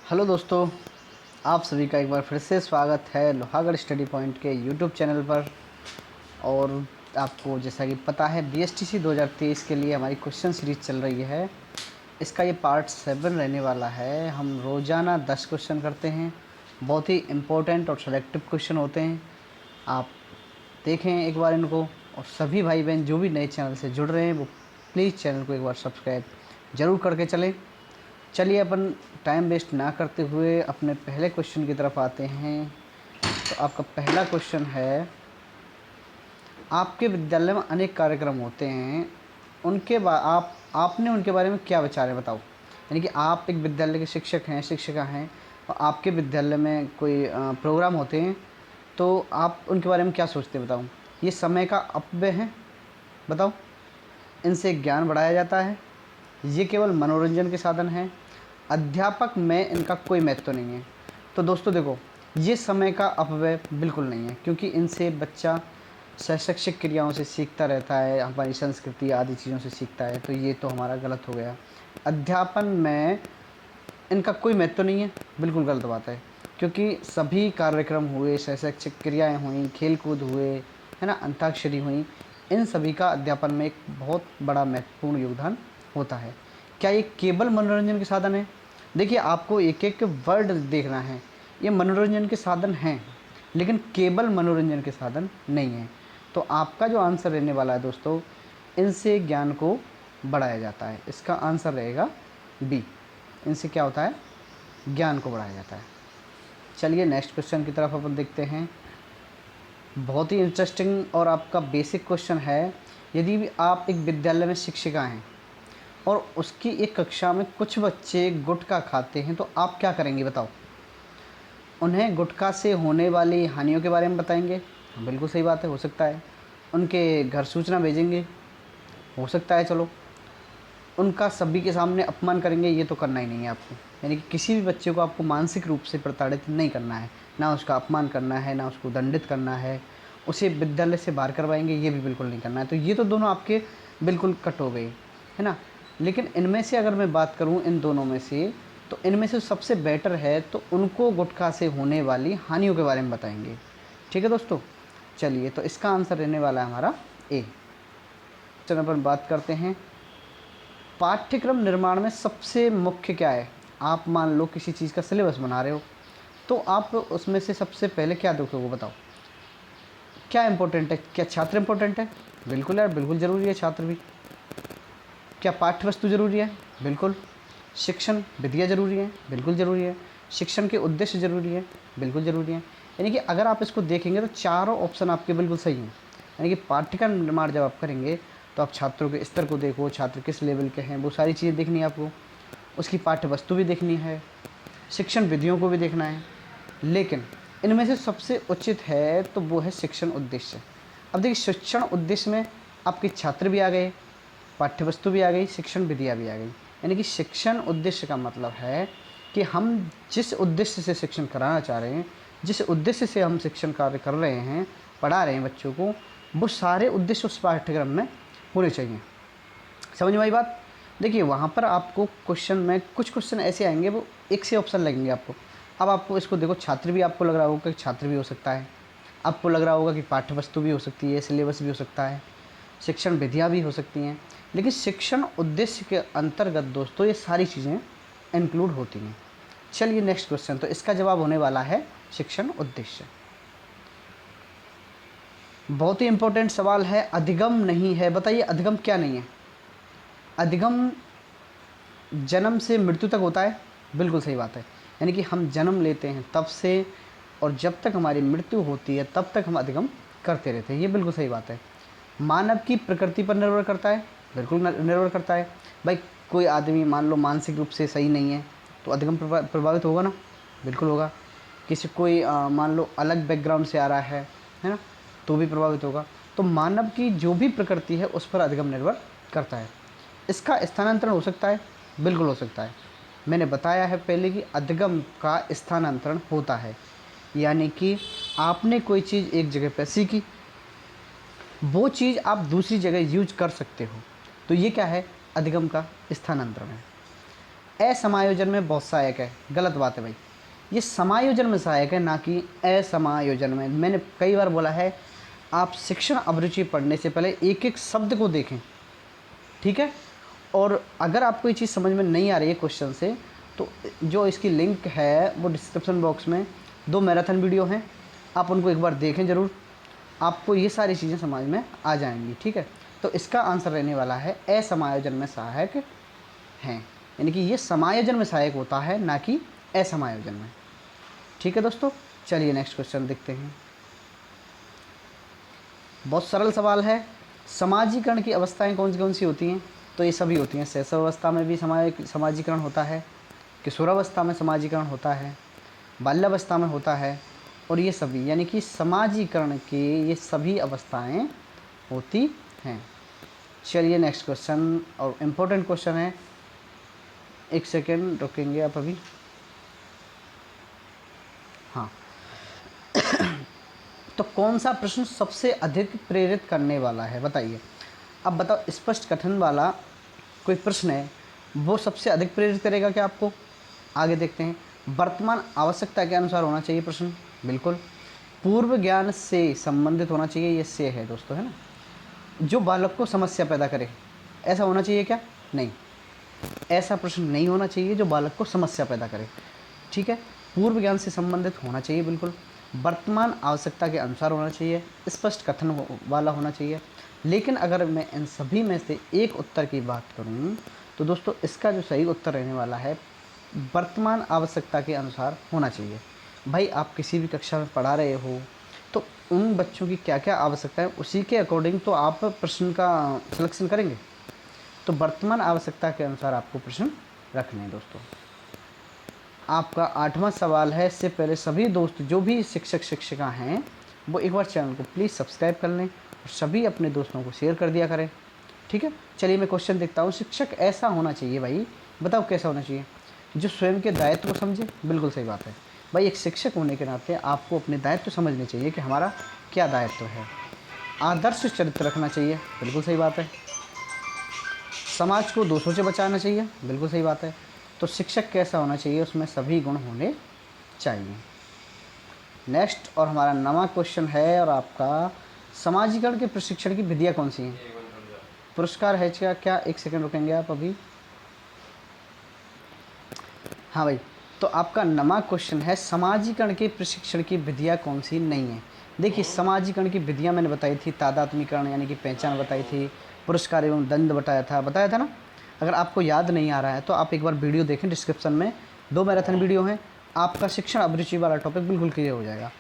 Hello दोस्तों, आप सभी का एक बार फिर से स्वागत है लोहागढ़ स्टडी पॉइंट के यूट्यूब चैनल पर। और आपको जैसा कि पता है बीएसटीसी 2023 के लिए हमारी क्वेश्चन सीरीज़ चल रही है। इसका ये पार्ट 7 रहने वाला है। हम रोज़ाना 10 क्वेश्चन करते हैं। बहुत ही इम्पोर्टेंट और सेलेक्टिव क्वेश्चन होते हैं। आप देखें एक बार इनको, और सभी भाई बहन जो भी नए चैनल से जुड़ रहे हैं वो प्लीज़ चैनल को एक बार सब्सक्राइब ज़रूर करके चलें। चलिए अपन टाइम वेस्ट ना करते हुए अपने पहले क्वेश्चन की तरफ आते हैं। तो आपका पहला क्वेश्चन है, आपके विद्यालय में अनेक कार्यक्रम होते हैं, आपने उनके बारे में क्या विचार है बताओ। यानी कि आप एक विद्यालय के शिक्षक हैं, शिक्षिका हैं, और आपके विद्यालय में कोई प्रोग्राम होते हैं, तो आप उनके बारे में क्या सोचते हैं बताओ। ये समय का अपव्यय है बताओ, इनसे ज्ञान बढ़ाया जाता है, ये केवल मनोरंजन के साधन हैं, अध्यापक में इनका कोई महत्व नहीं है। तो दोस्तों देखो, ये समय का अपव्यय बिल्कुल नहीं है, क्योंकि इनसे बच्चा शैक्षिक क्रियाओं से सीखता रहता है, हमारी संस्कृति आदि चीज़ों से सीखता है। तो ये तो हमारा गलत हो गया। अध्यापन में इनका कोई महत्व नहीं है, बिल्कुल गलत बात है, क्योंकि सभी कार्यक्रम हुए, शैक्षिक क्रियाएँ हुई, खेल कूद हुए, है ना, अंताक्षरी हुई, इन सभी का अध्यापन में एक बहुत बड़ा महत्वपूर्ण योगदान होता है। क्या ये केवल मनोरंजन के साधन है? देखिए, आपको एक एक वर्ड देखना है। ये मनोरंजन के साधन हैं, लेकिन केवल मनोरंजन के साधन नहीं हैं। तो आपका जो आंसर रहने वाला है दोस्तों, इनसे ज्ञान को बढ़ाया जाता है। इसका आंसर रहेगा बी। इनसे क्या होता है? ज्ञान को बढ़ाया जाता है। चलिए नेक्स्ट क्वेश्चन की तरफ अपन देखते हैं। बहुत ही इंटरेस्टिंग और आपका बेसिक क्वेश्चन है। यदि भी आप एक विद्यालय में शिक्षिका हैं और उसकी एक कक्षा में कुछ बच्चे गुटखा खाते हैं, तो आप क्या करेंगे बताओ। उन्हें गुटखा से होने वाली हानियों के बारे में बताएंगे। बिल्कुल सही बात है, हो सकता है। उनके घर सूचना भेजेंगे, हो सकता है। चलो, उनका सभी के सामने अपमान करेंगे, ये तो करना ही नहीं है आपको। यानी कि किसी भी बच्चे को आपको मानसिक रूप से प्रताड़ित नहीं करना है, ना उसका अपमान करना है, ना उसको दंडित करना है, उसे विद्यालय से बाहर करवाएंगे, ये भी बिल्कुल नहीं करना है। तो ये तो दोनों आपके बिल्कुल कट हो गए, है ना। लेकिन इनमें से अगर मैं बात करूँ, इन दोनों में से, तो इनमें से सबसे बेटर है तो उनको गुटखा से होने वाली हानियों के बारे में बताएंगे। ठीक है दोस्तों, चलिए तो इसका आंसर रहने वाला है हमारा ए। चलो अपन बात करते हैं, पाठ्यक्रम निर्माण में सबसे मुख्य क्या है। आप मान लो किसी चीज़ का सिलेबस बना रहे हो, तो आप उसमें से सबसे पहले क्या देखोगे बताओ। क्या इंपॉर्टेंट है? क्या छात्र इंपॉर्टेंट है? बिल्कुल यार, बिल्कुल ज़रूरी है छात्र भी। क्या पाठ्य वस्तु ज़रूरी है? बिल्कुल। शिक्षण विधियाँ ज़रूरी हैं? बिल्कुल ज़रूरी है। शिक्षण के उद्देश्य ज़रूरी है? बिल्कुल ज़रूरी है। यानी कि अगर आप इसको देखेंगे तो चारों ऑप्शन आपके बिल्कुल सही हैं। यानी कि पाठ्यक्रम निर्माण जब आप करेंगे तो आप छात्रों के स्तर को देखो, छात्र किस लेवल के हैं, वो सारी चीज़ें देखनी है आपको। उसकी पाठ्य वस्तु भी देखनी है, शिक्षण विधियों को भी देखना है। लेकिन इनमें से सबसे उचित है तो वो है शिक्षण उद्देश्य। अब देखिए, शिक्षण उद्देश्य में आपके छात्र भी आ गए, पाठ्य वस्तु भी आ गई, शिक्षण विधियाँ भी आ गई। यानी कि शिक्षण उद्देश्य का मतलब है कि हम जिस उद्देश्य से शिक्षण कराना चाह रहे हैं, जिस उद्देश्य से हम शिक्षण कार्य कर रहे हैं, पढ़ा रहे हैं बच्चों को, वो सारे उद्देश्य उस पाठ्यक्रम में होने चाहिए। समझ में आई बात? देखिए, वहाँ पर आपको क्वेश्चन में कुछ क्वेश्चन ऐसे आएंगे, वो एक से ऑप्शन लगेंगे आपको। अब आपको इसको देखो, छात्र भी आपको लग रहा होगा कि छात्र भी हो सकता है, आपको लग रहा होगा कि पाठ्य वस्तु भी हो सकती है, सिलेबस भी हो सकता है, शिक्षण विधियाँ भी हो सकती हैं। लेकिन शिक्षण उद्देश्य के अंतर्गत दोस्तों ये सारी चीज़ें इंक्लूड होती हैं। चलिए नेक्स्ट क्वेश्चन, तो इसका जवाब होने वाला है शिक्षण उद्देश्य। बहुत ही इंपॉर्टेंट सवाल है, अधिगम नहीं है। बताइए अधिगम क्या नहीं है? अधिगम जन्म से मृत्यु तक होता है। बिल्कुल सही बात है। यानी कि हम जन्म लेते हैं तब से और जब तक हमारी मृत्यु होती है तब तक हम अधिगम करते रहते हैं, ये बिल्कुल सही बात है। मानव की प्रकृति पर निर्भर करता है। बिल्कुल निर्भर करता है भाई। कोई आदमी मान लो मानसिक रूप से सही नहीं है तो अधिगम प्रभावित होगा ना, बिल्कुल होगा। किसी कोई मान लो अलग बैकग्राउंड से आ रहा है ना, तो भी प्रभावित होगा। तो मानव की जो भी प्रकृति है उस पर अधिगम निर्भर करता है। इसका स्थानांतरण हो सकता है, बिल्कुल हो सकता है। मैंने बताया है पहले कि अधिगम का स्थानांतरण होता है, यानी कि आपने कोई चीज़ एक जगह पर सीखी, वो चीज़ आप दूसरी जगह यूज कर सकते हो, तो ये क्या है? अधिगम का स्थानांतरण है। असमायोजन में बहुत सहायक है। गलत बात है भाई, ये समायोजन में सहायक है, ना कि असमायोजन में। मैंने कई बार बोला है, आप शिक्षण अभिरुचि पढ़ने से पहले एक एक शब्द को देखें, ठीक है। और अगर आपको ये चीज़ समझ में नहीं आ रही है क्वेश्चन से, तो जो इसकी लिंक है वो डिस्क्रिप्शन बॉक्स में 2 मैराथन वीडियो हैं, आप उनको एक बार देखें ज़रूर, आपको ये सारी चीज़ें समझ में आ जाएंगी, ठीक है। तो इसका आंसर रहने वाला है असमायोजन में सहायक हैं, यानी कि ये समायोजन में सहायक होता है, ना कि असमायोजन में, ठीक है दोस्तों। चलिए नेक्स्ट क्वेश्चन देखते हैं। बहुत सरल सवाल है, समाजीकरण की अवस्थाएं कौन सी होती हैं? तो ये सभी होती हैं। शैशवावस्था में भी समाजीकरण होता है, किशोरावस्था में समाजीकरण होता है, बाल्यावस्था में होता है, और ये सभी, यानी कि समाजीकरण के ये सभी अवस्थाएं होती हैं। चलिए नेक्स्ट क्वेश्चन, और इम्पोर्टेंट क्वेश्चन है, एक सेकेंड रुकेंगे आप अभी। हाँ तो कौन सा प्रश्न सबसे अधिक प्रेरित करने वाला है, बताइए। अब बताओ, स्पष्ट कथन वाला कोई प्रश्न है, वो सबसे अधिक प्रेरित करेगा क्या आपको? आगे देखते हैं। वर्तमान आवश्यकता के अनुसार होना चाहिए प्रश्न, बिल्कुल। पूर्व ज्ञान से संबंधित होना चाहिए, ये से है दोस्तों, है ना। जो बालक को समस्या पैदा करे, ऐसा होना चाहिए क्या? नहीं, ऐसा प्रश्न नहीं होना चाहिए जो बालक को समस्या पैदा करे, ठीक है। पूर्व ज्ञान से संबंधित होना चाहिए, बिल्कुल। वर्तमान आवश्यकता के अनुसार होना चाहिए, स्पष्ट कथन वाला होना चाहिए। लेकिन अगर मैं इन सभी में से एक उत्तर की बात करूं, तो दोस्तों इसका जो सही उत्तर रहने वाला है, वर्तमान आवश्यकता के अनुसार होना चाहिए। भाई, आप किसी भी कक्षा में पढ़ा रहे हो, तो उन बच्चों की क्या क्या आवश्यकता है, उसी के अकॉर्डिंग तो आप प्रश्न का सिलेक्शन करेंगे। तो वर्तमान आवश्यकता के अनुसार आपको प्रश्न रखने हैं दोस्तों। आपका 8वां सवाल है। इससे पहले सभी दोस्त जो भी शिक्षक शिक्षिका हैं, वो एक बार चैनल को प्लीज़ सब्सक्राइब कर लें और सभी अपने दोस्तों को शेयर कर दिया करें, ठीक है। चलिए मैं क्वेश्चन देखता हूँ। शिक्षक ऐसा होना चाहिए, भाई बताओ कैसा होना चाहिए? जो स्वयं के दायित्व को समझे, बिल्कुल सही बात है भाई। एक शिक्षक होने के नाते आपको अपने दायित्व समझने चाहिए कि हमारा क्या दायित्व है। आदर्श चरित्र रखना चाहिए, बिल्कुल सही बात है। समाज को दोषों से बचाना चाहिए, बिल्कुल सही बात है। तो शिक्षक कैसा होना चाहिए? उसमें सभी गुण होने चाहिए। नेक्स्ट, और हमारा नवा क्वेश्चन है, और आपका समाजीकरण के प्रशिक्षण की विधियाँ कौन सी हैं? पुरस्कार है क्या? एक सेकंड रुकेंगे आप अभी। हाँ भाई, तो आपका नवा क्वेश्चन है, समाजीकरण के प्रशिक्षण की विधियाँ कौन सी नहीं है? देखिए, समाजीकरण की विधियाँ मैंने बताई थी, तादात्म्यकरण यानी कि पहचान बताई थी, पुरस्कार एवं दंड बताया था ना। अगर आपको याद नहीं आ रहा है तो आप एक बार वीडियो देखें, डिस्क्रिप्शन में 2 मैराथन वीडियो हैं, आपका शिक्षण अभिरुचि वाला टॉपिक बिल्कुल क्लियर हो जाएगा।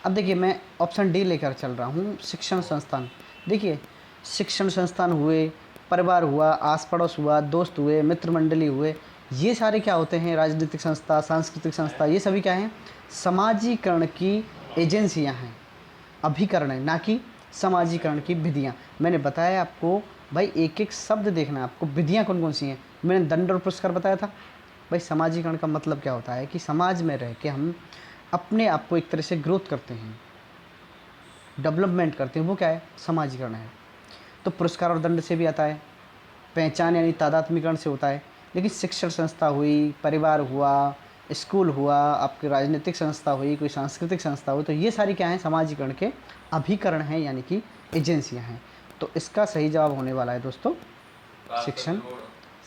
अब देखिए, मैं ऑप्शन डी लेकर चल रहा हूँ, शिक्षण संस्थान। देखिए, शिक्षण संस्थान हुए, परिवार हुआ, आस पड़ोस हुआ, दोस्त हुए, मित्र मंडली हुए, ये सारे क्या होते हैं? राजनीतिक संस्था, सांस्कृतिक संस्था, ये सभी क्या हैं? समाजीकरण की एजेंसियां हैं, अभिकरण है, ना कि समाजीकरण की विधियां। मैंने बताया आपको भाई, एक एक शब्द देखना है आपको, विधियां कौन कौन सी हैं। मैंने दंड और पुरस्कार बताया था भाई। समाजीकरण का मतलब क्या होता है कि समाज में रह के हम अपने आप को एक तरह से ग्रोथ करते हैं, डेवलपमेंट करते हैं, वो क्या है? समाजीकरण है। तो पुरस्कार और दंड से भी आता है, पहचान यानी तादात्म्यकरण से होता है। लेकिन शिक्षण संस्था हुई, परिवार हुआ, स्कूल हुआ, आपकी राजनीतिक संस्था हुई, कोई सांस्कृतिक संस्था हुई, तो ये सारी क्या हैं? समाजीकरण के अभिकरण हैं, यानी कि एजेंसियां हैं। तो इसका सही जवाब होने वाला है दोस्तों शिक्षण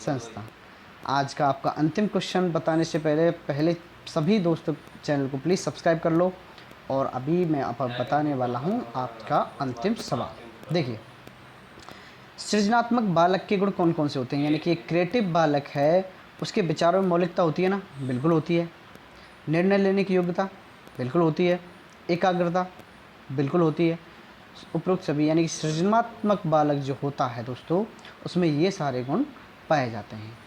संस्था। आज का आपका अंतिम क्वेश्चन बताने से पहले सभी दोस्त चैनल को प्लीज़ सब्सक्राइब कर लो। और अभी मैं आप बताने वाला हूँ आपका अंतिम सवाल। देखिए, सृजनात्मक बालक के गुण कौन कौन से होते हैं? यानी कि एक क्रिएटिव बालक है, उसके विचारों में मौलिकता होती है ना? बिल्कुल होती है। निर्णय लेने की योग्यता, बिल्कुल होती है। एकाग्रता, बिल्कुल होती है। उपरोक्त सभी, यानी कि सृजनात्मक बालक जो होता है दोस्तों, उसमें ये सारे गुण पाए जाते हैं।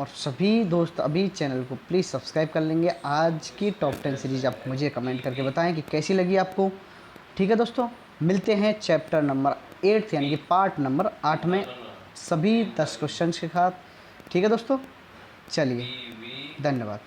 और सभी दोस्त अभी चैनल को प्लीज़ सब्सक्राइब कर लेंगे। आज की टॉप 10 सीरीज़ आप मुझे कमेंट करके बताएं कि कैसी लगी आपको, ठीक है दोस्तों। मिलते हैं चैप्टर नंबर 8 यानी कि पार्ट नंबर 8 में सभी 10 क्वेश्चन के साथ, ठीक है दोस्तों। चलिए, धन्यवाद।